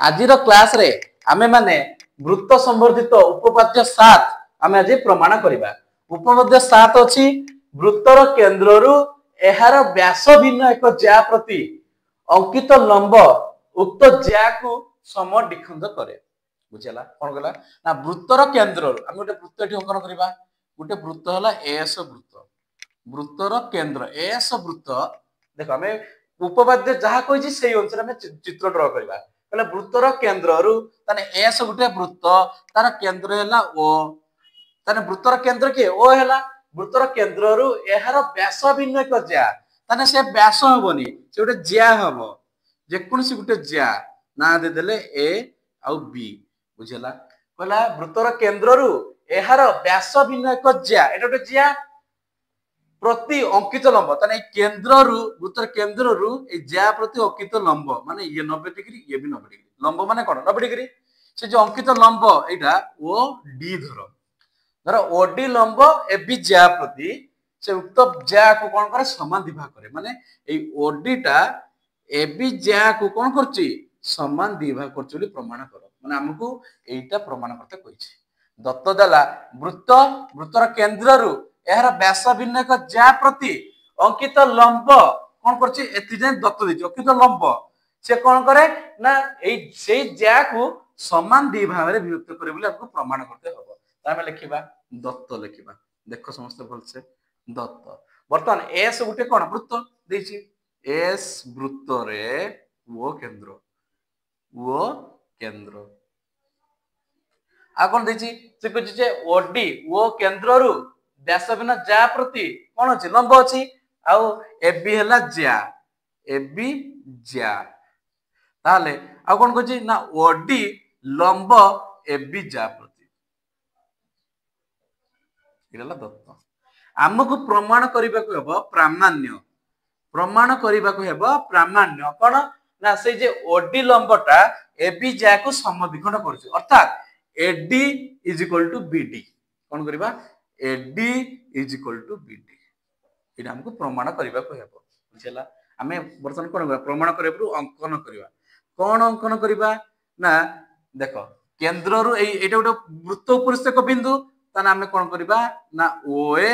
आजिर class रे आमे माने वृत्त संवर्धित उपपाद्य 7 आमे आज प्रमाण करिबा। उपपाद्य 7 अछि वृत्तर केंद्ररु एहार व्यास भिन्न एक ज्या प्रति अंकित लंब उक्त ज्या को समद्विखंड करे। बुझला कोन गला ना वृत्तर केंद्ररु आमे गोटे वृत्त एठी अंकन करिबा। गोटे वृत्त हला एस वृत्त, वृत्तर केंद्र एस वृत्त देखो आमे उपपाद्य जहा कहिछि सेही अनुसार आमे चित्र ड्रा करिबा। कहले वृत्तर केंद्ररु ताने एस गुटे वृत्त तार केंद्र हैला ओ ताने वृत्तर केंद्र के ओ हैला वृत्तर केंद्ररु एहार व्यास भिन्न एक ज्या ताने से व्यास हबनी से गुटे ज्या हबो जे कोनसी गुटे ज्या ना दे देले ए आउ बी बुझला। कहला वृत्तर केंद्ररु एहार व्यास भिन्न एक ज्या एटा गुटे ज्या प्रति अंकित लंब ताने केंद्ररु वृत्तर केंद्ररु ए ज्या प्रति अंकित लंब माने ये 90 डिग्री ये भी 90 डिग्री लंब माने कोन 90 डिग्री से जो अंकित लंब एटा ओ डी धर ओडी लंब ए बी ज्या प्रति से उक्त ज्या को कोन करे समान विभाग करे माने ए ओडी टा ए बी ज्या को कोन करछि समान विभाग करछि बोली प्रमाण करो माने हमकु एटा प्रमाण करते कहिछि। दत्त देला वृत्त वृत्तर केंद्ररु एहार व्यास भिन्न एक ज्या प्रति अंकित लंब कोन करछि एति जे दत्त दिछि अंकित लंब से कोन करे ना एई सेई ज्या को समान दि भाग रे विभक्त करे बोली हमको प्रमाण करते हबो। तामे लिखिबा दत्त लिखिबा देखो समस्त भल से दत्त वर्तमान एस गुटे कोन वृत्त देछि एस वृत्त रे वो केंद्र आ कोन देछि से कहछि जे ओडी वो केंद्ररु व्यास भिन्न ज्या प्रति कोन अछि लंब अछि आउ एबी हैला ज्या एबी ज्या ताले आ कोन कहछि ना ओडी लंब एबी ज्या प्रति इरला दत्त हमकु प्रमाण करिबा को हेबो प्रामाण्य प्रमाण करिबा को हेबो प्रामाण्य कोन ना से जे ओडी लंबटा एबी ज्या को समद्विखंड करछि अर्थात AD is equal to BD कोन करिबा AD is equal to BD इटा हमको प्रमाण करिबा को हेबो बुझला। हमें वर्तमान कोन प्रमाण करिबु अंकन करिबा कोन अंकन करिबा ना देखो केंद्र रु एटा गोटे वृत्त उपरिस्थक बिंदु ताना हमें कोन करिबा ना ओए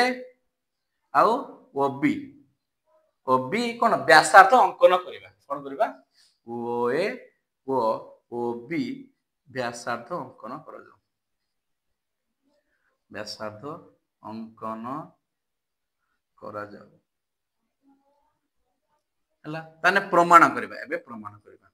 आउ ओबी ओबी कोन व्यासार्थ अंकन करिबा कोन करिबा ओए ओ ओबी व्यासार्थ अंकन करा जाऊ व्यासार्थ अंकन करा जाऊ हला ताने प्रमाण करिबा एबे प्रमाण करिबा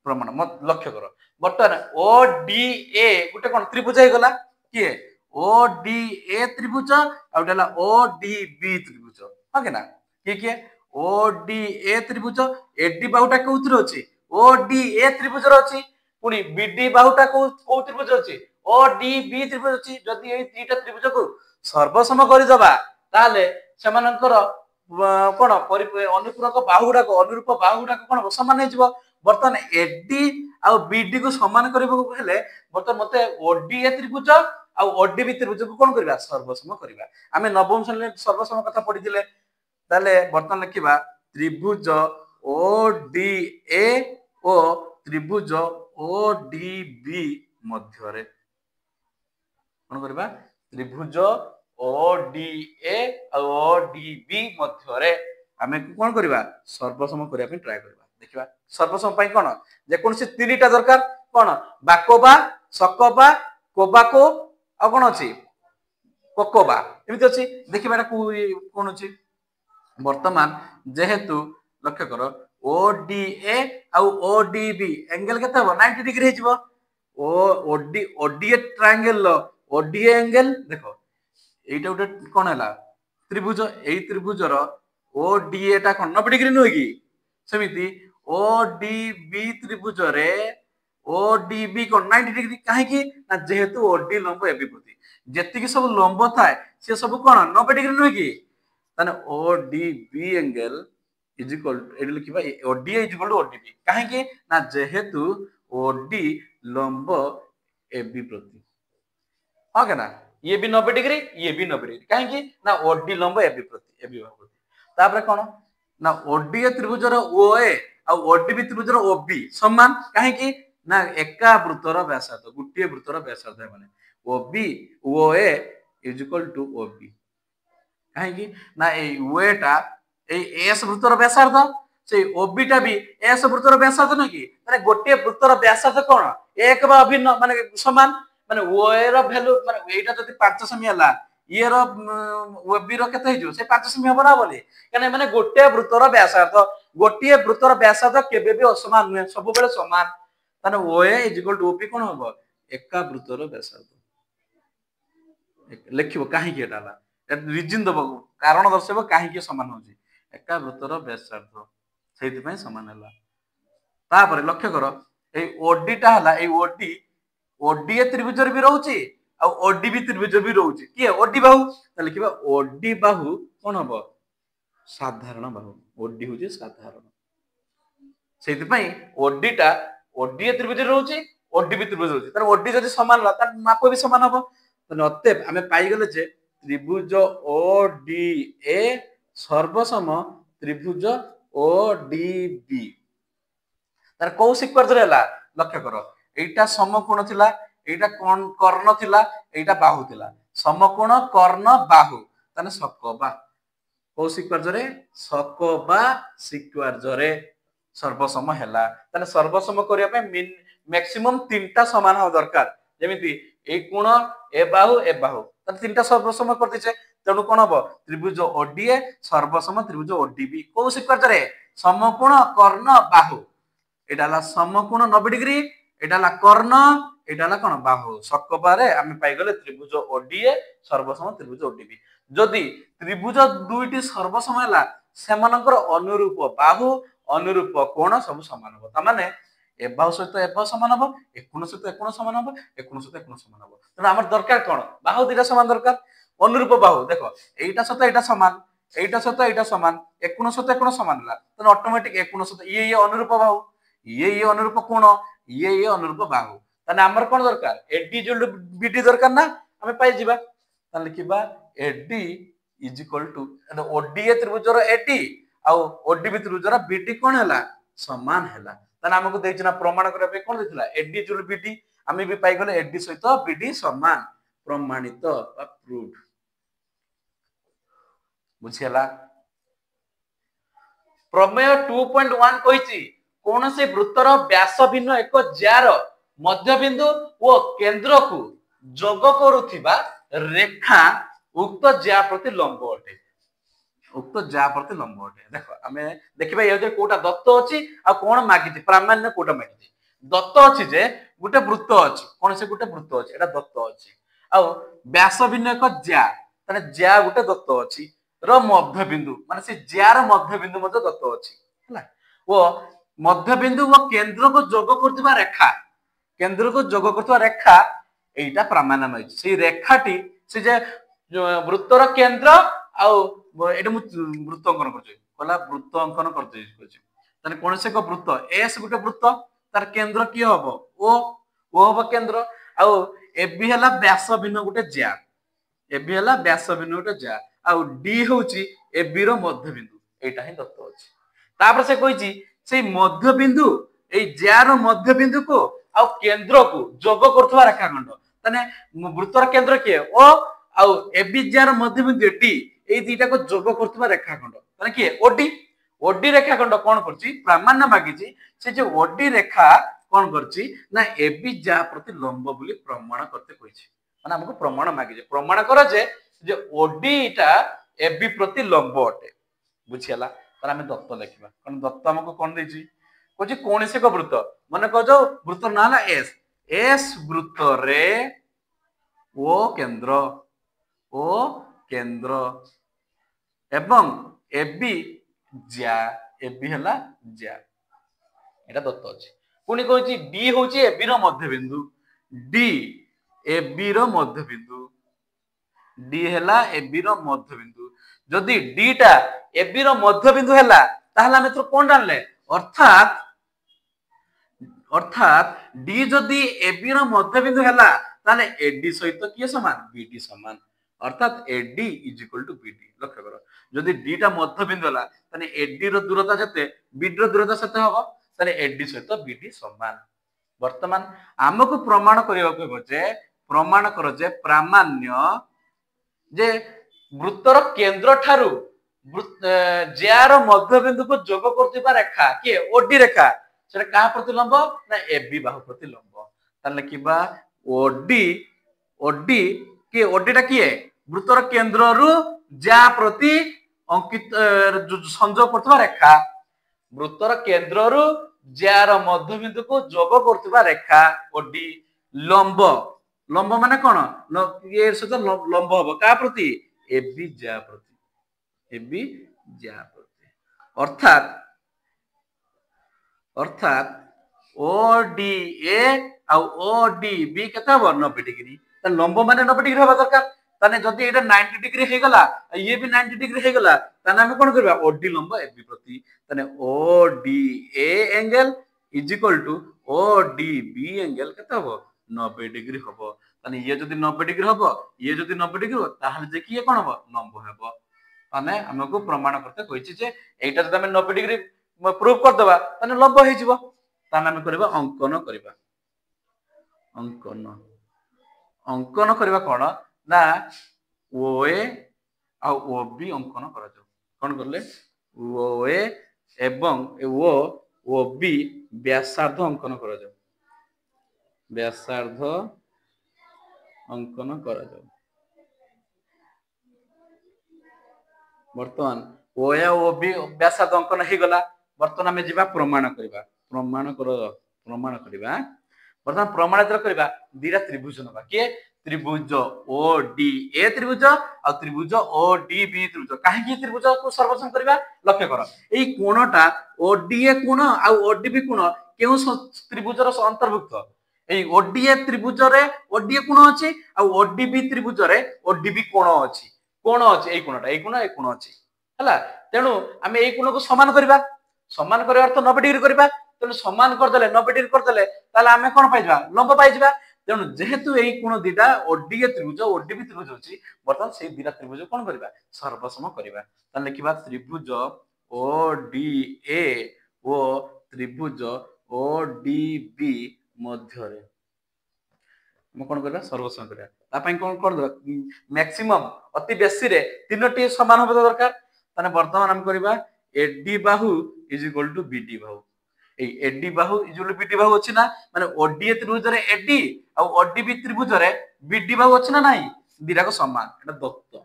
प्रमाण मत लक्ष्य करो बर्तमान ओ डी ए गुटे कोन त्रिभुज हे गला के ओ डी ए त्रिभुज आउटेला ओ डी बी त्रिभुज ओके ना के ओ डी ए त्रिभुज एडी बाहुटा कोउतिर अछि ओ डी ए त्रिभुज रो अछि पुनी बीडी बाहुटा को त्रिभुज अछि ओ डी बी त्रिभुज अछि जदी ए तीटा त्रिभुज को सर्वसम करि दबा ताले सेमानकर कोन अनुपूरक बाहुडा को अनुरूप बाहुडा को कोन समान हे जिवो वर्तमान एडी आ बीडी को समान करबो हेले वर्तमान मते ओडी ए त्रिभुज आ ओडी बी त्रिभुज को कोन करबा सर्वसम करबा। हमें नवम श्रेणी सर्वसम कथा पढि दिले ताले वर्तमान लिखिबा त्रिभुज ओडी ए ओ त्रिभुज ओडीबी मध्य रे कोन करबा त्रिभुज ओडीए और ओडीबी मध्य रे हमें कोन करबा सर्वसम करिया पे ट्राई करबा देखिबा सर्वसम पई कोन जे कोन से तीनटा दरकार कोन बाकोबा सकबा कोबाको आ कोन अछि कोकोबा एमिति अछि देखिबा कोन अछि वर्तमान जेहेतु लक्ष्य करो ओडीए आउ ओडीबी एंगल केते हो 90 डिग्री हेजिवो ओ ओडीए ट्रायंगल ओडीए एंगल देखो एटा उटे कोन हैला त्रिभुज एई त्रिभुजर ओडीए टा कोन 90 डिग्री नय की समिति ओडीबी त्रिभुज रे ओडीबी कोन 90 डिग्री काहे की ना जेहेतु ओडी लंब एबी प्रति जेति की सब लंब थाए से सब कोन 90 डिग्री नय की तने ODB angle is equal to AD लिखिबा OD is equal to ODB काहे की ना जेहेतु ओडी लंब एबी प्रति ओके ना ये भी 90 डिग्री ये भी 90 डिग्री काहे की ना ओडी लंब एबी प्रति एबी प्रति तापर कोन ना ओडी त्रिभुज रो ओए ଆଉ ODB ତ୍ରିଭୁଜର OB ସମାନ କାହିଁକି ନା ଏକା ବୃତ୍ତର ବ୍ୟାସାର୍ଧ ଗୋଟିଏ ବୃତ୍ତର ବ୍ୟାସାର୍ଧ ମାନେ OB OA = OB କାହିଁକି ନା ଏଇ OA ଟା ଏଇ S ବୃତ୍ତର ବ୍ୟାସାର୍ଧ ସେଇ OB ଟା ବି S ବୃତ୍ତର ବ୍ୟାସାର୍ଧ ନୁହେଁ କି ମାନେ ଗୋଟିଏ ବୃତ୍ତର ବ୍ୟାସାର୍ଧ କଣ ଏକ ବା ଅଭିନ୍ନ ମାନେ ସମାନ ମାନେ OA ର ଭ୍ୟାଲୁ ମାନେ ଏଇଟା ଯଦି 5 ସେମି ହେଲା ଇଏର OB ର କେତେ ହେଇଯିବ ସେ 5 ସେମି ହବ ନା ବୋଲି କାରଣ ମାନେ ଗୋଟିଏ ବୃତ୍ତର ବ୍ୟାସାର୍ଧ କେବେ ବି ଅସମାନ ନୁହେଁ ସବୁବେଳେ ସମାନ ତାନେ OA = OB କଣ ହବ ଏକା ବୃତ୍ତର ବ୍ୟାସାର୍ଧ ଲେଖିବ କାହିଁକି ଏଟା ହେଲା ରିଜିନ ଦବ କାରଣ ଦର୍ଶାଇବ କାହିଁକି ସମାନ ହଉଛି ଏକା ବୃତ୍ତର ବ୍ୟାସାର୍ଧ ସେଇଥିପାଇଁ ସମାନ ହେଲା ତାପରେ ଲକ୍ଷ୍ୟ କର ଏଇ OD ଟା ହେଲା ଏଇ ODA ତ୍ରିଭୁଜରେ ବି ରହୁଛି ଆଉ ODB ତ୍ରିଭୁଜ ବି ରହୁଛି କିଏ OD ବାହୁ ତାହେଲେ ଲେଖିବା OD ବାହୁ କଣ ହବ ସାଧାରଣ ବାହୁ OD ହଉଛି ସାଧାରଣ ସେଇଥିପାଇଁ OD ଟା ODA ତ୍ରିଭୁଜରେ ରହୁଛି ODB ତ୍ରିଭୁଜ ରହୁଛି ତାର OD ଯଦି ସମାନ ହେଲା ତାର ମାପ ବି ସମାନ ହବ ତାହେଲେ ଅତଏବ ଆମେ ପାଇଗଲେ ଯେ ତ୍ରିଭୁଜ ODA ସର୍ବସମ ତ୍ରିଭୁଜ ODB ତାର କୋଉ ସିକ୍ୱେନ୍ସରେ ହେଲା ଲକ୍ଷ୍ୟ କର এইটা সমকোণ ଥିଲା এইটা কর্ণ ଥିଲା এইটা বাহু ଥିଲା সমকোণ কর্ণ বাহু তাহলে সকবা କୋଉ ସିକ୍ୱେନ୍ସରେসকবা ସିକ୍ୱେନ୍ସରେ ସର୍ବସମ ହେଲା ତାহলে ସର୍ବସମ କରିବା ପାଇଁ ମ୍ୟାକ୍ସିମମ୍ 3ଟା ସମାନ ହବା ଦରକାର ଯେମିତି এই কোণ এ বাহু তাহলে 3টা সর্বসম করতেছে তেଣୁ কোন হবো ত্রিভুজ ODA সর্বসম ত্রিভুজ ODB কোউ সিক্ୱেন্সরে সমকোণ কর্ণ বাহু এটা হলা সমকোণ 90 ডিগ্রি এটা হলা কর্ণ এটা হলা কোন বাহু সকবারে আমি পাইগলে ত্রিভুজ ODA সর্বসম ত্রিভুজ ODB যদি ত্রিভুজ দুইটি সর্বসম ହେଲା সেমানଙ୍କର অনুরূপ বাহু অনুরূপ কোণ সব সমান হবো তার মানে এ বাহু সহিত এ বাহু সমান হবো এ কোণ সহিত এ কোণ সমান হবো এ কোণ সহিত এ কোণ সমান হবো তাহলে আমার দরকার কোন বাহু দুইটা সমান দরকার অনুরূপ বাহু দেখো এইটা সহিত এইটা সমান এইটা সহিত এইটা সমান এ কোণ সহিত এ কোণ সমান হলা তাহলে অটোমেটিক এ কোণ সহিত ইয়ে অনুরূপ বাহু ইয়ে অনুরূপ কোণ ইয়ে অনুরূপ বাহু তাহলে আমার কোন দরকার AD = BD দরকার না আমি পাই ଯିବା তাহলে লিখিবা AD = ODA ত্রিভুজର AD ଆଉ ODB ত্রিভুজର BD কোন ହେଲା সমান ହେଲା তাহলে আমাকে ଦେଇଛି ନା ପ୍ରମାଣ କରିବା ପାଇଁ কোন ଦେଇଥିଲା AD = BD ଆମେ ବି ପାଇ গଲେ AD ସହିତ BD ସମାନ ପ୍ରମାଣିତ ବା ପ୍ରୁଭଡ ବୁଝିଲା ପ୍ରମେୟ 2.1 କହିଛି କୌଣସି ବୃତ୍ତର ବ୍ୟାସ ଭିନ୍ନ ଏକ ଜ୍ୟାର ମଧ୍ୟବିନ୍ଦୁ ଓ କେନ୍ଦ୍ରକୁ ଯୋଗ କରୁଥିବା ରେଖା ଉକ୍ତ ଜ୍ୟା ପ୍ରତି ଲମ୍ବ ଅଟେ ଉକ୍ତ ଜ୍ୟା ପ୍ରତି ଲମ୍ବ ଅଟେ ଦେଖ ଆମେ ଦେଖିବା ଏ ଯେ କୋଉଟା ଦତ୍ତ ଅଛି ଆଉ କୋଣ ମାଗିଛି ପ୍ରାମାଣ୍ୟ କୋଉଟା ମାଗିଛି ଦତ୍ତ ଅଛି ଯେ ଗୋଟେ ବୃତ୍ତ ଅଛି କୌଣସି ଗୋଟେ ବୃତ୍ତ ଅଛି ଏଟା ଦତ୍ତ ଅଛି ଆଉ ବ୍ୟାସ ଭିନ୍ନ ଏକ ଜ୍ୟା ତାନେ ଜ୍ୟା ଗୋଟେ ଦତ୍ତ ଅଛି ର ମଧ୍ୟବିନ୍ଦୁ ମାନେ ସେ ଜ୍ୟାର ମଧ୍ୟବିନ୍ଦୁ ମଧ୍ୟ ଦତ୍ତ ଅଛି ହେଲା ଓ ମଧ୍ୟବିନ୍ଦୁ ଓ କେନ୍ଦ୍ରକୁ ଯୋଗ କରୁଥିବା ରେଖା এইটা প্রামাণ্য মাগিଛି সেই রেখাটি সে যে বৃত্তর কেন্দ্র ଆଉ এটা ମୁଁ ବୃତ୍ତ ଅଙ୍କନ କରୁଛି କହିଲା ବୃତ୍ତ ଅଙ୍କନ କରୁଛି ତାହେଲେ କୌଣସି ଏକ ବୃତ୍ତ S ଗୋଟେ ବୃତ୍ତ ତାର କେନ୍ଦ୍ର କିଏ ହବ O ହବ କେନ୍ଦ୍ର ଆଉ AB ହେଲା ବ୍ୟାସ ଭିନ୍ନ ଗୋଟେ ଜ୍ୟା AB ହେଲା ବ୍ୟାସ ଭିନ୍ନ ଗୋଟେ ଜ୍ୟା ଆଉ D ହଉଛି AB ର ମଧ୍ୟବିନ୍ଦୁ এইটা ହିଁ ଦତ୍ତ ଅଛି ତାପରେ ସେ କହିଛି ସେଇ ମଧ୍ୟବିନ୍ଦୁ এই ଜ୍ୟାର ମଧ୍ୟବିନ୍ଦୁକୁ ଆଉ କେନ୍ଦ୍ରକୁ ଯୋଗ କରୁଥିବା ରେଖାଖଣ୍ଡ ତାନେ ବୃତ୍ତର କେନ୍ଦ୍ର କିଏ O ଆଉ AB ଜ୍ୟାର ମଧ୍ୟବିନ୍ଦୁ D এই দুইটাକୁ যোগ କରୁଥିବା ରେଖାଖଣ୍ଡ ତାନେ କିଏ OD ରେଖାଖଣ୍ଡ କଣ କରୁଛି ପ୍ରାମାଣ୍ୟ ମାଗିଛି ସେ ଯେ OD ରେଖା କଣ କରୁଛି ନା AB ଜ୍ୟା ପ୍ରତି ଲମ୍ବ ବୋଲି ପ୍ରମାଣ করতে କହିଛି ମାନେ ଆମକୁ ପ୍ରମାଣ ମାଗିଛି ପ୍ରମାଣ କର ଯେ OD ଟା AB ପ୍ରତି ଲମ୍ବ ଅଟେ ବୁଝିଲା ତାହେଲେ ଆମେ ଦତ୍ତ ଲେଖିବା କାରଣ ଦତ୍ତ ଆମକୁ କଣ ଦେଇଛି କହୁଛି କୌଣସି ଏକ ବୃତ୍ତ ମନେ କହ ଯୋଉ ବୃତ୍ତ ନାଁ ହେଲା S ବୃତ୍ତରେ O କେନ୍ଦ୍ର ଏବଂ AB ଜ୍ୟା AB ହେଲା ଜ୍ୟା এটা দত্ত ଅଛି পুଣି କହିଛି D ହଉଛି AB ର ମଧ୍ୟବିନ୍ଦୁ D AB ର ମଧ୍ୟବିନ୍ଦୁ D ହେଲା AB ର ମଧ୍ୟବିନ୍ଦୁ ଯଦି D ଟା AB ର ମଧ୍ୟବିନ୍ଦୁ ହେଲା ତାହେଲେ ଆମେ ତ কোন জানলে অর্থাৎ D যদি AB ର ମଧ୍ୟବିନ୍ଦু ହେଲା ତାହେଲେ AD ସହିତ କିଏ ସମାନ BD ସମାନ अर्थात AD is equal to BD लक्ष्य कर जदि डी टा मध्य बिंदु होला तने एडी रो दूरता जते बीडी रो दूरता सते हबो तने एडी सहित बीडी समान वर्तमान हमको प्रमाण करबा को जे प्रमाण कर जे प्रामाण्य जे वृत्तर केंद्र ठारू जार मध्य बिंदु को जोग करथिबा रेखा के ओडी रेखा सेटा का प्रति लंब ना एबी बाहु प्रति लंब ताले किबा ओडी ओडी के ओडी टा किए वृत्तर केंद्र रु जा प्रति अंकित संजोग करथिबा रेखा वृत्तर केंद्र रु जार मध्य बिंदु को जोग करथिबा रेखा ओडी लंब लंब माने कोन ये सहित लंब हबो का प्रति एबी जा प्रति एबी जा प्रति अर्थात अर्थात ओडीए आ ओडीबी केते हबो 90 डिग्री त लंब माने 90 डिग्री हबा दरकार तने जदी एटा 90 डिग्री हे गला ये भी 90 डिग्री हे गला तने हम कोन करबा ओडी लंब एबी प्रति तने ODA angle is equal to ODB angle केते हबो 90 डिग्री हबो तने ये जदी 90 डिग्री हबो ये जदी 90 डिग्री हो ताहले जे कि ये कोन हबो लंब हेबो तने हमको प्रमाण करते कहिछि जे एटा जदी हम 90 डिग्री प्रूव कर देबा तने लंब हे जिवो तने हम करबा अंकन करबा अंकन अंकन करबा कोन ना ओए आ ओबी अंकन करा जाऊ कोन करले ओए एवं ओ ओबी व्यासार्ध अंकन करा जाऊ व्यासार्ध अंकन करा जाऊ वर्तमान ओ या ओबी व्यासार्ध अंकन हे गला वर्तमान हमें जीवा प्रमाण करबा प्रमाण करबा वर्तमान प्रमाण जर करबा दीरा त्रिभुज नबा के त्रिभुज ओडीए त्रिभुज आ त्रिभुज ओडीबी त्रिभुज काहे की त्रिभुज को सर्वसम करबा लक्ष्य कर एई कोणटा ओडीए कोण आ ओडीबी कोण केउ त्रिभुजर अंतर्भुक्त एई ओडीए त्रिभुज रे ओडीए कोण अछि आ ओडीबी त्रिभुज रे ओडीबी कोण अछि एई कोण अछि हला तेनु हमें एई कोण को समान करबा अर्थ 90 डिग्री करबा तेनु समान कर देले 90 डिग्री कर देले ताले हमें कोन पाइबा लंब पाइबा तेनु जेहेतु एई कोण दिटा ओडीए त्रिभुज ओडीबी त्रिभुज अछि वर्तमान सेई दिटा त्रिभुज कोन करबा सर्वसम करबा ताले लिखिबा त्रिभुज ओडीए ओ त्रिभुज ओडीबी मध्य रे हम कोन करबा सर्वसम करबा ता पई कोन कर दो मैक्सिमम अति बेसी रे तीनोटी समान होबे दरकार ताने वर्तमान हम करबा AD Bahu is equal to BD Bahu A AD Bahu is equal to BD बाहु अछि ना माने ओडीए त्रिभुज रे एडी आ ओडीबी त्रिभुज रे बीडी बाहु अछि ना नाही दिरा को समान एटा दत्त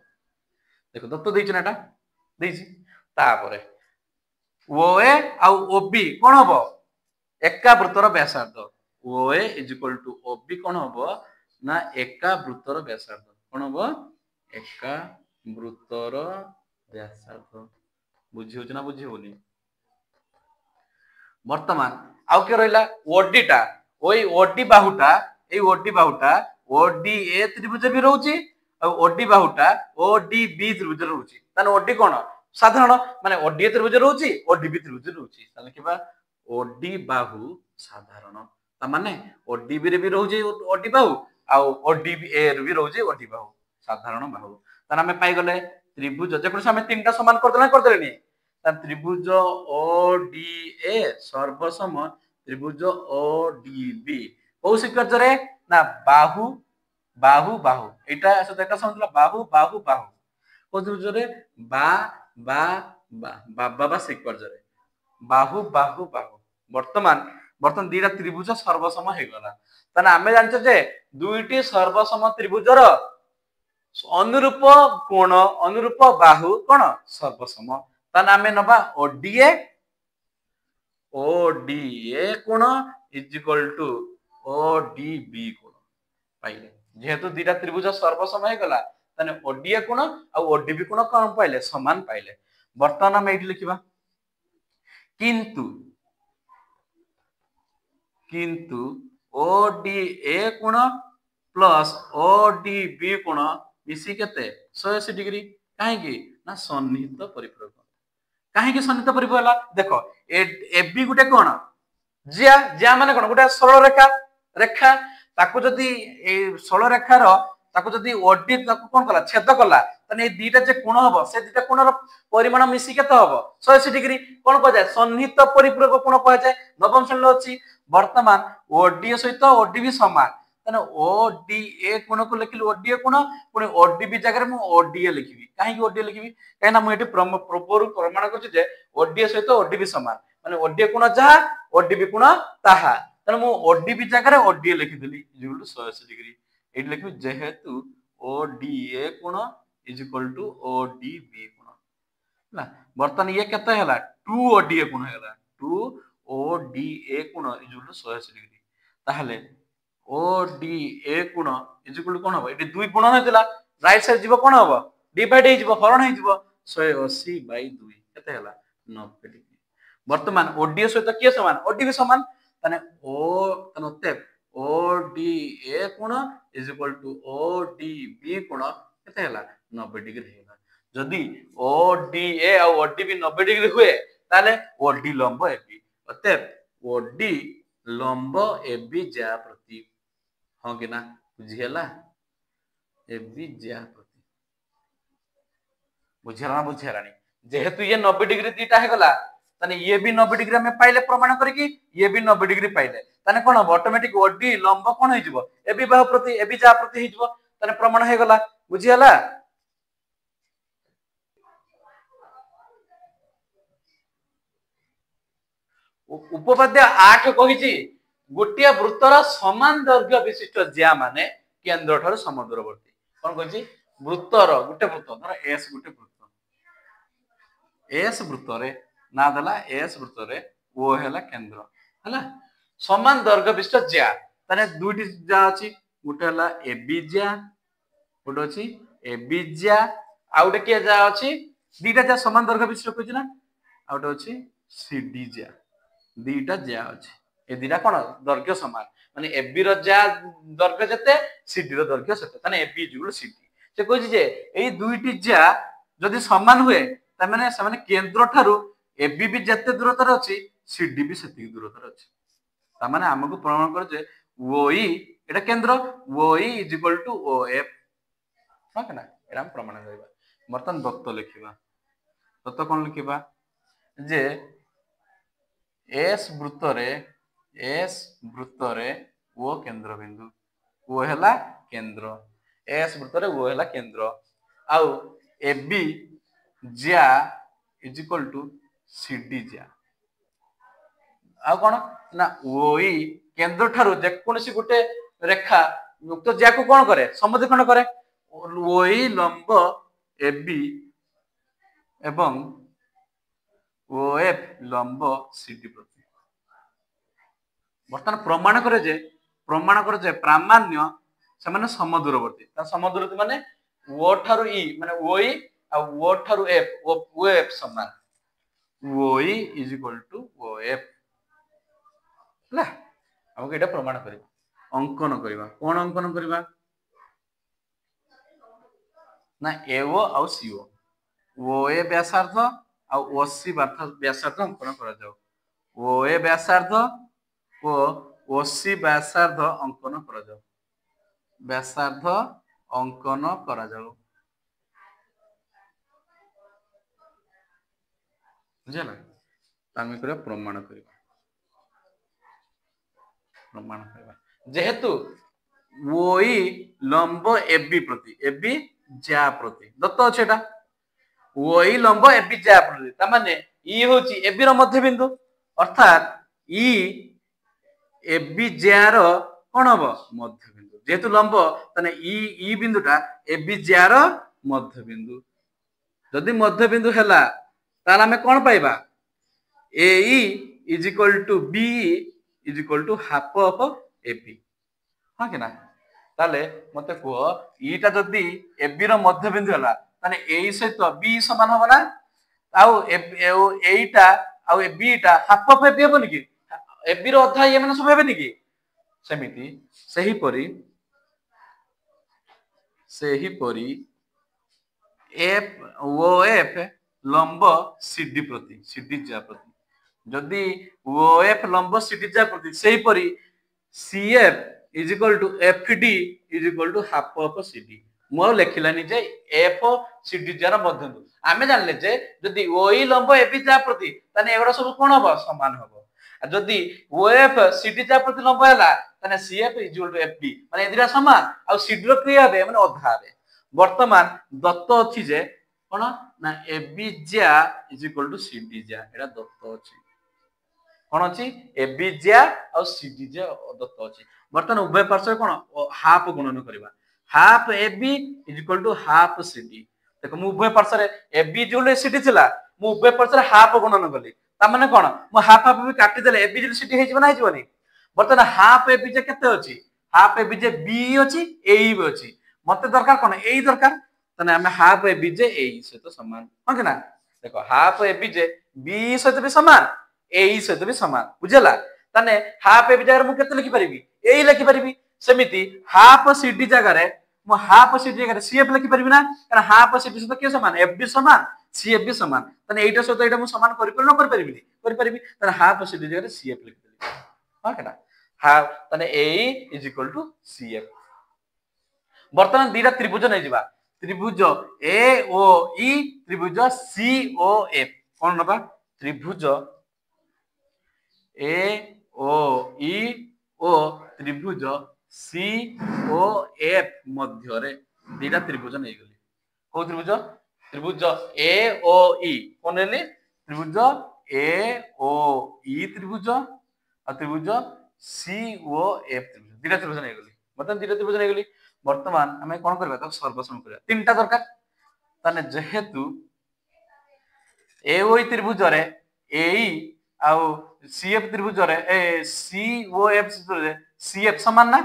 देखो दत्त देछि ना एटा देछि तापरे ओए आ ओबी कोन हबो एका वृत्तर व्यासार्ध ओए इज इक्वल टू ओबी कोन हबो ना एका वृत्तर व्यासार्ध कोन हबो एका वृत्तर व्यासार्ध बुझी होछ ना बुझी होनी वर्तमान आउ के रहला ओडीटा ओई ओडी बाहुटा ए ओडी बाहुटा ओडीए त्रिभुज भी रहउची आ ओडी बाहुटा ओडीबी त्रिभुज रहउची ताने ओडी कोन साधारण माने ओडीए त्रिभुज रहउची ओडीबी त्रिभुज रहउची ताने किबा ओडी बाहु साधारण ता माने ओडीबी रे भी रहउची ओडी बाहु आ ओडीबी ए रे भी रहउची ओडी बाहु साधारण बाहु ताने हमें पाई गले त्रिभुज जेको हमें तीनटा समान कर देले नी त्रिभुज ओडीए सर्वसम त्रिभुज ओडीबी को सिक्वेन्स रे ना बाहु बाहु बाहु एटा सो एटा समझला बाहु बाहु बाहु को त्रिभुज रे बा बा बा बा सिक्वेन्स रे बाहु बाहु बाहु वर्तमान दीटा त्रिभुज सर्वसम हे गला तने हमें जानछ जे दुईटी सर्वसम त्रिभुजर अनुरूप कोण अनुरूप बाहु कोण सर्वसम ताना हमें नबा ओडीए कोण इज इक्वल टू ओडीबी कोण पाइले जेहेतु दीटा त्रिभुज सर्वसम हे गला तने ओडीए कोण आ ओडीबी कोण कोन पाइले समान पाइले वर्तमान हम एठी लिखिबा किंतु ओडीए कोण प्लस ओडीबी कोण मिसी केते 180 डिग्री काहे की ना सन्निहित परिपूरक काहे की सन्निहित परिपूरक होला देखो एबी गुटे कोन जिया माने कोन गुटे सरल रेखा ताको जदी ए सरल रेखार ताको जदी ओडी ताको कोन कला छेद कला तने ए दीटा जे कोण हबो से दीटा कोणर परिमाण मिसी केते हबो 180 डिग्री कोन को जाय सन्निहित परिपूरक कोण को जाय नवम श्रेणी अछि वर्तमान ओडी सहित ओडी भी समान तने ओडीए कोण को लिखिल ओडीए कोण पुनी ओडीबी जगह में ओडीए लिखिबी काहे कि ओडीए लिखिबी काहे ना मु एठी प्रॉपर प्रमाण करछि जे ओडीए सहित ओडीबी समान माने ओडीए कोण जहा ओडीबी कोण ताहा तने मु ओडीबी जगह रे ओडीए लिखि देली इक्वल टू 180 डिग्री एठी लिखबी जेहेतु ओडीए कोण इज इक्वल टू ओडीबी कोण ना वर्तमान ये केते हला 2 ओडीए कोण हला 2 ओडीए कोण इज इक्वल टू 180 डिग्री ताहले ओडीए कोण इज इक्वल टू कोण हो एठी 2 गुणन हेतला राइट साइड जीवो कोण हो डिवाइड हे जीवो हरण हे जीवो 180 बाय 2 केते हला 90 डिग्री वर्तमान ओडीए सहित के समान ओडीबी समान तने ओ तनते ओडीए कोण इज इक्वल टू ओडीबी कोण केते हला 90 डिग्री हेला जदी ओडीए आ ओडीबी 90 डिग्री हुए ताले ओडी लंब एबी अते ओडी लंब एबी जा प्रति हां कि ना बुझियला एबी जा प्रति बुझियलानी जेहेतु ये 90 डिग्री दीटा हे गला तने ये भी 90 डिग्री में पाइले प्रमाण करिकि ये भी 90 डिग्री पाइले तने कोन ऑटोमेटिक ओडी लंब कोन हे जिवो एबी बाहु प्रति एबी जा प्रति हे जिवो तने प्रमाण हे गला बुझियला उपपाद्य 8 कहिछि गोटिया वृत्तर समान दैर्घ्य विशिष्ट ज्या माने केंद्र ठार समदूरवर्ती कोन कहिछि वृत्तर गुटे वृत्त धर एस गुटे वृत्त एस वृत्त रे ना दला एस वृत्त रे ओ हैला केंद्र हैला समान दैर्घ्य विशिष्ट ज्या तने दुइटी ज्या अछि गुटे हैला एबी ज्या गुटे अछि एबी ज्या आ गुटे के ज्या अछि दीटा ज्या समान दैर्घ्य विशिष्ट कहिछि ना आ गुटे अछि सीडी ज्या दीटा ज्या अछि ए दीटा कोन दैर्घ्य समान माने एबी रो ज्या दैर्घ्य जते सीडी रो दैर्घ्य सेते तने एबी जुल सीडी से कहि जे एई दुइटी ज्या जदि समान हुए त माने समान केंद्र ठारू एबी भी जते दूरतार अछि सीडी भी सेति दूरतार अछि त माने हमकु प्रमाण कर जे ओई एटा केंद्र ओई इज इक्वल टू ओएफ ठीक ना एरा हम प्रमाण करबा बर्तन दत्त लिखिबा दत्त कोन लिखिबा जे एस वृत्त रे ओ केंद्र बिंदु ओ हैला केंद्र एस वृत्त रे ओ हैला केंद्र आउ एबी ज्या इज इक्वल टू सीडी ज्या आ कोन ना ओई केंद्र ठारू जे कोनसी गुटे रेखा युक्त ज्या को कोन करे समद्विखंड करे ओई लंब एबी एवं ओएफ लंब सीडी प्रति बर्तमान प्रमाण करे जे प्रामाण्य से माने समदूरवर्ती ता समदूरवर्ती माने ओ ठारू ई माने ओई आ ओ ठारू एफ ओएफ समान ओई इज इक्वल टू ओएफ ला हमके एटा प्रमाण करबा अंकन करबा कोन अंकन करबा ना एओ आ सीओ ओए व्यासार्ध आ ओसी व्यासार्ध अंकन करा जाऊ ओए व्यासार्ध ओ ओसी व्यासार्ध अंकन करा जाऊ व्यासार्ध अंकन करा जाऊ बुझला तामे करे प्रमाण करबा जेहेतु ओई लंब एबी प्रति एबी ज्या प्रति दत्त अछि एटा ओई लंब एबी ज्या प्रति ता माने ई होची एबी रो मध्य बिंदु अर्थात ई एबी ज्या रो कोन हबो मध्य बिंदु जेहेतु लंब तने ई बिंदुटा एबी ज्या रो मध्य बिंदु जदि मध्य बिंदु हैला ताला हमें कोन पाइबा AE is equal to B is equal to half of AB हां कि ना ताले मते को ईटा जदि एबी रो मध्य बिंदु हैला तने एई सहित बी समान होबा ना आउ एईटा आउ बीटा हाफ ऑफ एबी हेबो निकी एबी रो अधा ये माने सब हेबे निकी सही परी एफ ओ एफ लंब सीडी प्रति सीडी ज्या प्रति जदि ओ एफ लंब सीडी ज्या प्रति सही परी CF is equal to F D is equal to half of C D मोर लिखलानी जे एफ सी डी जार मध्य आमे जानले जे जदि ओई लंब एबी जा प्रति तने एगुडा सब कोन हबो समान हबो जदि ओएफ सीडी जा प्रति लंब हैला तने CF is equal to FB माने एदिरा समान आ सीडी रो क्रिया बे माने अधा बे वर्तमान दत्त अछि जे कोन ना एबी जा इज इक्वल टू सीडी जा एडा दत्त अछि कोन अछि एबी जा आ सीडी जा दत्त अछि वर्तमान उभय पार्श्व कोन हाफ गुणन करबा half AB is equal to half CD देखो मु उभय पार्श्व रे एबी जोले सीडी थिला मु उभय पार्श्व रे हाफ गुणन कली ता माने कोन मु हाफ हाफ भी काटी देले एबी जोले सीडी हेजि बना हेजिबनी वर्तमान हाफ एबी जे केते अछि हाफ एबी जे बी अछि ए भी अछि मते दरकार कोन ए दरकार तने हमें हाफ एबी जे ए सहित समान हो कि ना देखो हाफ एबी जे बी सहित भी समान ए सहित भी समान बुझला तने हाफ एबी जगह मु केते लिखि परिबी ए लिखि परिबी सेमिति हाफ सीडी जगह रे मु हाफ सीडी जगह रे सीएफ लिखि परिबी ना कारण हाफ सीडी सहित के समान एफ भी समान सीएफ भी समान तने एटा सहित एटा मु समान करि न करि परिबी करि परिबी तने हाफ सीडी जगह रे सीएफ लिखि देली हो कि ना हाफ तने ए इज इक्वल टू सीएफ वर्तमान दीटा त्रिभुज नै जिबा त्रिभुज ए ओ ई त्रिभुज सी ओ एफ कोन नबा त्रिभुज ए ओ ई ओ त्रिभुज सी ओ एफ मध्य रे दीटा त्रिभुज नै गली को त्रिभुज त्रिभुज ए ओ ई कोन नेली त्रिभुज ए ओ ई त्रिभुज आ त्रिभुज सी ओ एफ त्रिभुज दीटा त्रिभुज नै गली मतलब दीटा त्रिभुज नै गली वर्तमान हमें कोन करबा त सर्वसम करबा तीनटा दरकार तने जेहेतु ए ओ त्रिभुज रे ए आ सीएफ त्रिभुज रे ए सी ओ एफ रे सीएफ समान ना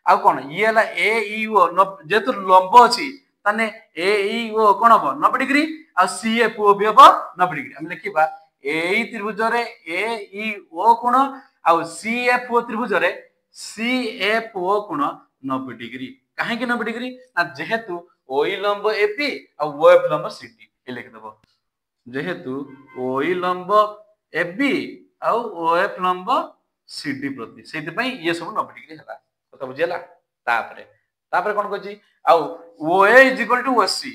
आ कोन ये हला ए ई ओ जेतु लंब अछि तने ए ई ओ कोन हबो 90 डिग्री आ सीएफ ओ भी हबो 90 डिग्री हम लिखिबा ए ई त्रिभुज रे ए ई ओ कोन आ सीएफ ओ त्रिभुज रे सीएफ ओ कोन 90 डिग्री काहे कि 90 डिग्री ना जेहेतु ओई लंब एपी आ ओएफ लंब सीडी ए लिख देबो जेहेतु ओई लंब एबी आ ओएफ लंब सीडी प्रति सेति पई ये सब 90 डिग्री हला कथा बुझियला तापरे तापरे कोन कहछि आ ओए इज इक्वल टू ओसी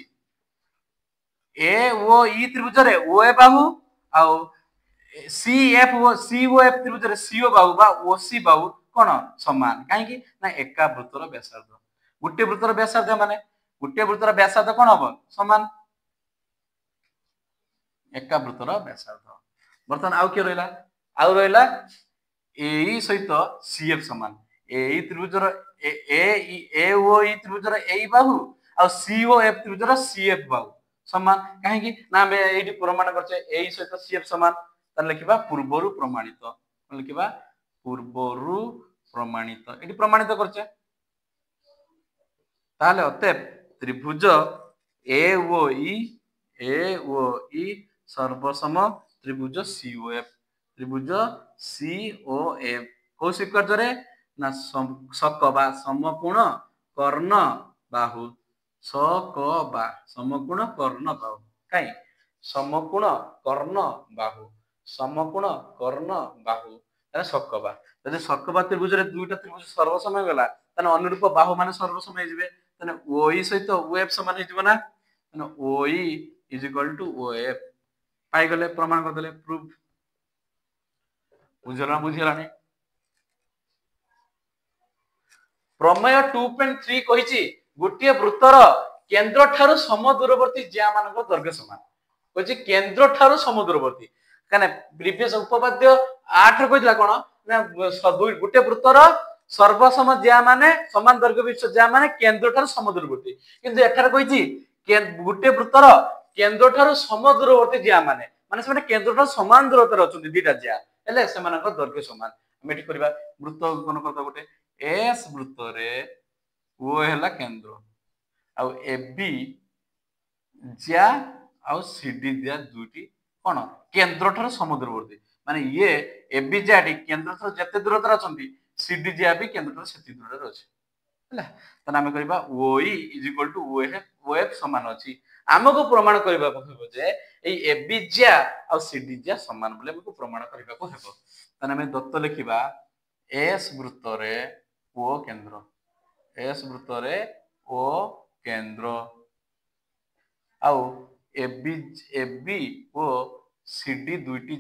ए ओ ई त्रिभुज रे ओए बाहु आ सीएफ ओ सी ओ एफ त्रिभुज रे सीओ बाहु बा ओसी बाहु कोन समान काहे कि ना एका वृत्तर व्यासार्ध गुटे वृत्तर व्यासार्ध माने गुटे वृत्तर व्यासार्ध कोन हबो समान एका वृत्तर व्यासार्ध वर्तमान आउ के रहला ए सहित सीएफ समान ए त्रिभुजर ए ओ ई त्रिभुजर ए बाहु आ सी ओ एफ त्रिभुजर सीएफ बाहु समान काहे कि ना हम एठी प्रमाण करछे ए सहित सीएफ समान त लिखिबा पूर्वरु प्रमाणित लिखिबा पूर्वरु प्रमाणित एठी प्रमाणित करछे ताले अतएव त्रिभुज ए ओ ई सर्वसम त्रिभुज सीओएफ त्रिभुज सीओएफ को स्वीकार्य रे ना सक बा समकोण कर्ण बाहु सक बा समकोण कर्ण बाहु काई समकोण कर्ण बाहु समकोण कर्ण बाहु ताने सक बा यदि सक बा त्रिभुज रे दुईटा त्रिभुज सर्वसम गला ताने अनुरूप बाहु माने सर्वसम हे जिवे ताने ओई सहित ओएफ समान हे जिवो ना ताने ओई इज इक्वल टू ओएफ पाई गले प्रमाण कर देले प्रूफ बुझला ने प्रमेय 2.3 कहिछि गोटिए वृत्तर केंद्र ठारू सम दूरवर्ती ज्या मानक दैर्घ्य समान कहिछि केंद्र ठारू सम दूरवर्ती काने प्रीवियस उपपाद्य 8 रे कहितला कोन ना गोटे वृत्तर सर्वसम ज्या माने समान दैर्घ्य विशिष्ट ज्या माने केंद्र ठारू सम दूरवर्ती किंतु एठार कहिछि गोटे वृत्तर केंद्र ठारू सम दूरवर्ती ज्या माने से केंद्र ठारू समान दूरत्व अछंती दीटा ज्या हेले से मानक दैर्घ्य समान हम एठी करबा वृत्त कोन करता गोटे एस वृत्त रे ओ हेला केंद्र आ एबी ज्या आ सीडी ज्या दुटी कोन केंद्र ठारू सम दूरवर्ती माने ये एबी ज्या डी केंद्र ठारू जते दूरत्व अछंती सीडी ज्या भी केंद्र ठारू सेति दूरत्व अछि हेला तने हम करबा ओई इज इक्वल टू ओएफ समान अछि हमको प्रमाण करबा को हेबो जे ए एबी ज्या आ सीडी ज्या समान बोले हमको प्रमाण करबा को हेबो तने हम दत्त लिखिबा एस वृत्त रे ओ केंद्र एस वृत्त रे ओ केंद्र आउ एबी एबी ओ सीडी दुईटी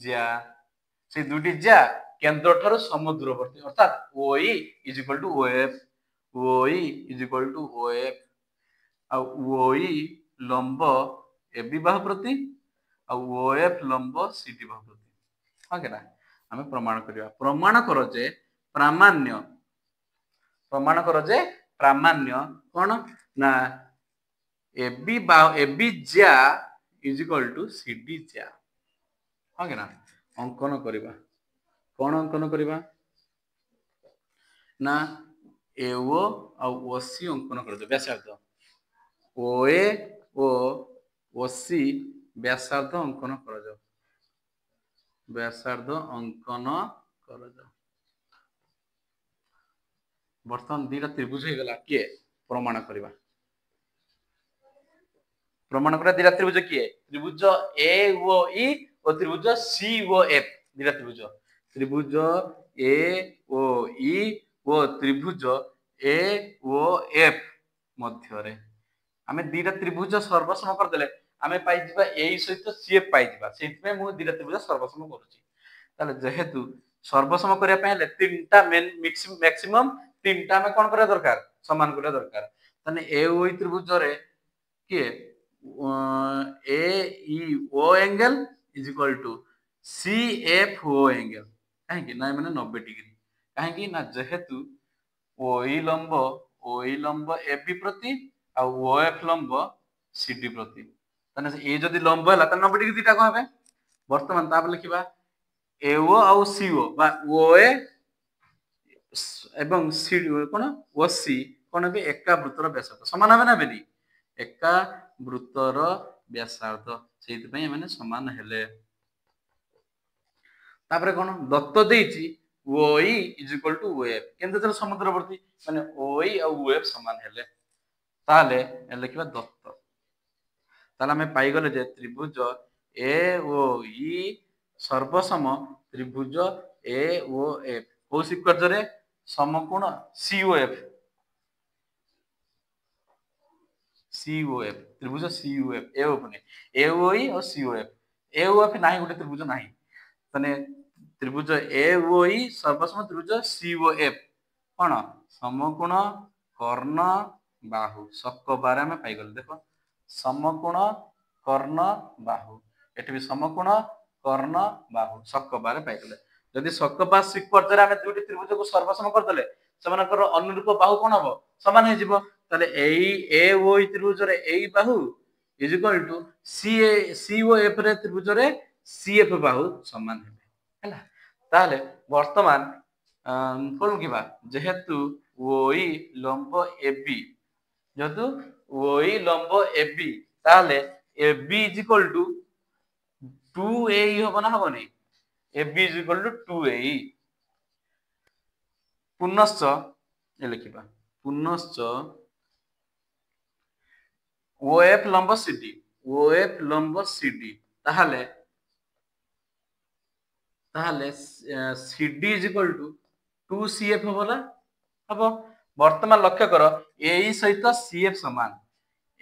ज्या से दुईटी ज्या केंद्र ठारो समुद्रवर्ती अर्थात ओई इज इक्वल टू ओएफ ओई इज इक्वल टू ओएफ आ ओई लंब एबी बाहु प्रति आ ओएफ लंब सीडी बाहु प्रति ओके ना हमें प्रमाण करिया प्रमाण करो जे प्रामाण्य प्रमाण करो जे प्रामाण्य कोन ना एबी ज्या इज इक्वल टू सीडी ज्या ओके ना अंकन करिबा कोन अंकन करिबा ना एओ आ ओसी अंकन कर दो व्यासार्ध ओए ओ ओसी व्यासार्ध अंकन कर जाओ व्यासार्ध अंकन कर जाओ बर्तमान दीटा त्रिभुज हो गला किए प्रमाण करबा प्रमाण करा दीटा त्रिभुज किए त्रिभुज ए ओ ई और त्रिभुज सी ओ एफ दीटा त्रिभुज त्रिभुज ए ओ ई ओ त्रिभुज ए ओ एफ मध्य रे आमे दीटा त्रिभुज सर्वसम कर देले आमे पाई जिबा ए सहित सी एफ पाई जिबा सेति में मु दीटा त्रिभुज सर्वसम करूची ताले जेहेतु सर्वसम करिया पहले तीनटा मैक्सिमम तीनटा में कोन करिया दरकार समान करिया दरकार तने ए ओ ई त्रिभुज रे किए A E O angle is equal to C F O angle कहीं ना माने 90 डिग्री कहीं ना जेहेतु ओई लंब एबी प्रति आ ओएफ लंब सीडी प्रति तने ए जदी लंब हला त 90 डिग्री दीटा कहबे वर्तमान ताप लिखिबा एओ आ सीओ बा ओए एवं सी कोन ओसी कोन बे एका वृत्तर व्यासार्ध समान হবে না বেনি एका वृत्तर व्यासार्ध सेति पई माने समान हेले तापरे कोन दत्त देइची ओई इज इक्वल टू ओएफ केंद्र जल समुद्रवर्ती माने ओई आ ओएफ समान हेले ताले लिखिबा दत्त ताले हमें पाई गले जे त्रिभुज ए ओ ई सर्वसम त्रिभुज ए ओ एफ ओ सिक्वेन्स रे समकोण सीओएफ सीओएफ त्रिभुज सीओएफ एओ बने एओई और सीओएफ एओएफ नाही गोटे त्रिभुज नाही तने त्रिभुज एओई सर्वसम त्रिभुज सीओएफ कोन समकोण कर्ण बाहु सक बारे में पाई गल देखो समकोण कर्ण बाहु एठी भी समकोण कर्ण बाहु सक बारे पाई गले जदि सक बा सिक्वेन्स रे हमें दुटी त्रिभुज को सर्वसम कर देले समानकर अनुरूप बाहु कोन हबो समान हे जिवो ताले एई ए ओ त्रिभुज रे एई बाहु is equal to C O F रे त्रिभुज रे सी एफ बाहु समान हेबे हैला ताले वर्तमान कोन किबा जेहेतु ओई लंब एबी जेहेतु ओई लंब एबी ताले AB is equal to 2a होबो ना होबो नै AB is equal to 2a पुनश्च ए लिखिबा पुनश्च ओएफ लंब सीडी ताहले CD is equal to 2cf होबला हबो वर्तमान लक्ष्य करो एई सहित सीएफ समान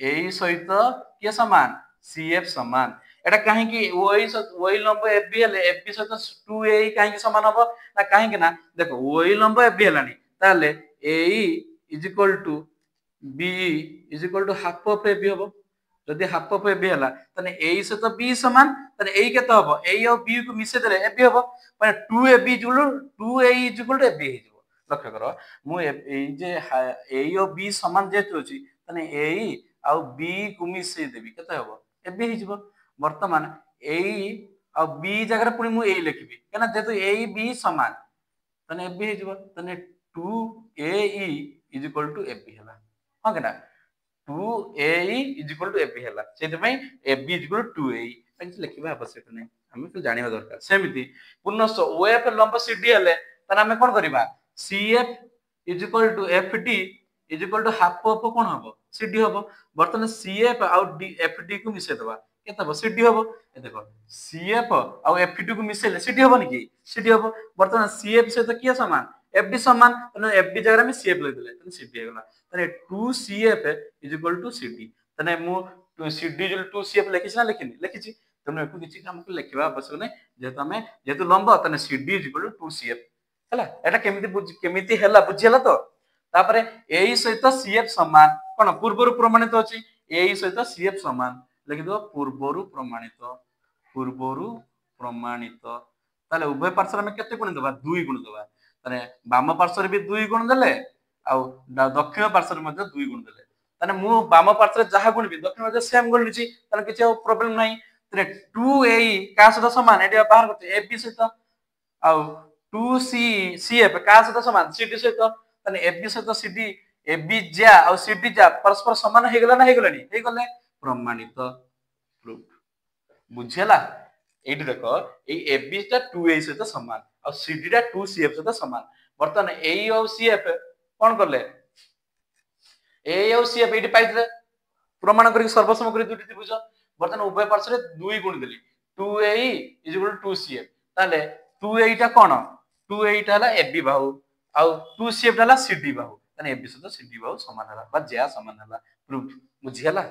एई सहित के समान सीएफ समान एटा काहे कि ओई लंब एबी हले एबी सहित 2a काहे कि समान हबो ना काहे कि ना देखो ओई लंब एबी हलानी ताले AE is equal to B is equal to half of AB हबो जदि हाफ ऑफ एबी हला तने एई सहित बी समान तने एई केते हबो एई और बी को मिसे देले एबी हबो माने 2ab is equal to 2a is equal to AB हिजबो लक्ष्य करो मु एई जे एई और बी समान जेतु अछि तने एई आ बी को मिसे देबी केते हबो एबी हिजबो वर्तमान एई आ बी जगह पुनी मु एई लिखबी केना जेतु एई बी समान तने एबी हिजबो तने 2ae is equal to AB हला हां केना 2ae is equal to AB हला सेति पई AB is equal to 2ae एंच लिखबा आवश्यक नै हम तो जानिबा दरकार सेमिति पुनश्च ओएफ लंब सीडी हले तने हम कोन करबा CF is equal to FD is equal to half of कोन हबो सीडी हबो वर्तमान सीएफ आउ डी एफडी को मिसे दबा केते हबो सीडी हबो ए देखो सीएफ और एफ2 को मिसेले सीडी हबो कि सीडी हबो वर्तमान सीएफ सहित किए समान एफडी समान तने एफडी जगह में सीएफ लिख देले तने सीडी हे गला तने 2CF is equal to CD तने मु सीडी जो 2CF लिखिस ना लिखिनी लिखिछि तने एको किछि काम को लिखिबा आवश्यक नै जेतु लंब तने CD is equal to 2CF हला एटा केमिति हला बुझियला तो तापरे एई सहित सीएफ समान कोन पूर्वरु प्रमाणित अछि एई सहित सीएफ समान लिखि दो पूर्वरु प्रमाणित ताले उभय पार्श्व में केते गुण देबा 2 गुण देबा तने वाम पार्श्व भी 2 गुण देले आ दक्षिण पार्श्व में 2 गुण देले तने मु वाम पार्श्व जहा गुण भी दक्षिण में सेम गुण लिछि तने किछ प्रॉब्लम नै तने 2a का सहित समान एटा बाहर करते ab सहित आ 2CF का सहित समान cd सहित तने ab सहित cd ab जा और cd जा परस्पर समान हे गेला ना हे गेलानी हे गले प्रमाणित प्रूफ बुझियला एठी देखो ए ab टा 2a सहित समान और cd टा 2CF सहित समान वर्तमान a और cf कोन करले a और cf एठी पाइतले प्रमाण करी सर्वसम करी दुटी त्रिभुज वर्तमान उभय पार्श्व रे 2 गुण देली 2a is equal to 2CF ताले 2a टा कोन 2a टा हला ab बाहु आ 2CF टा हला cd बाहु तने ab सहित cd बाहु समान हला बा ज्या समान हला प्रूफ बुझियला।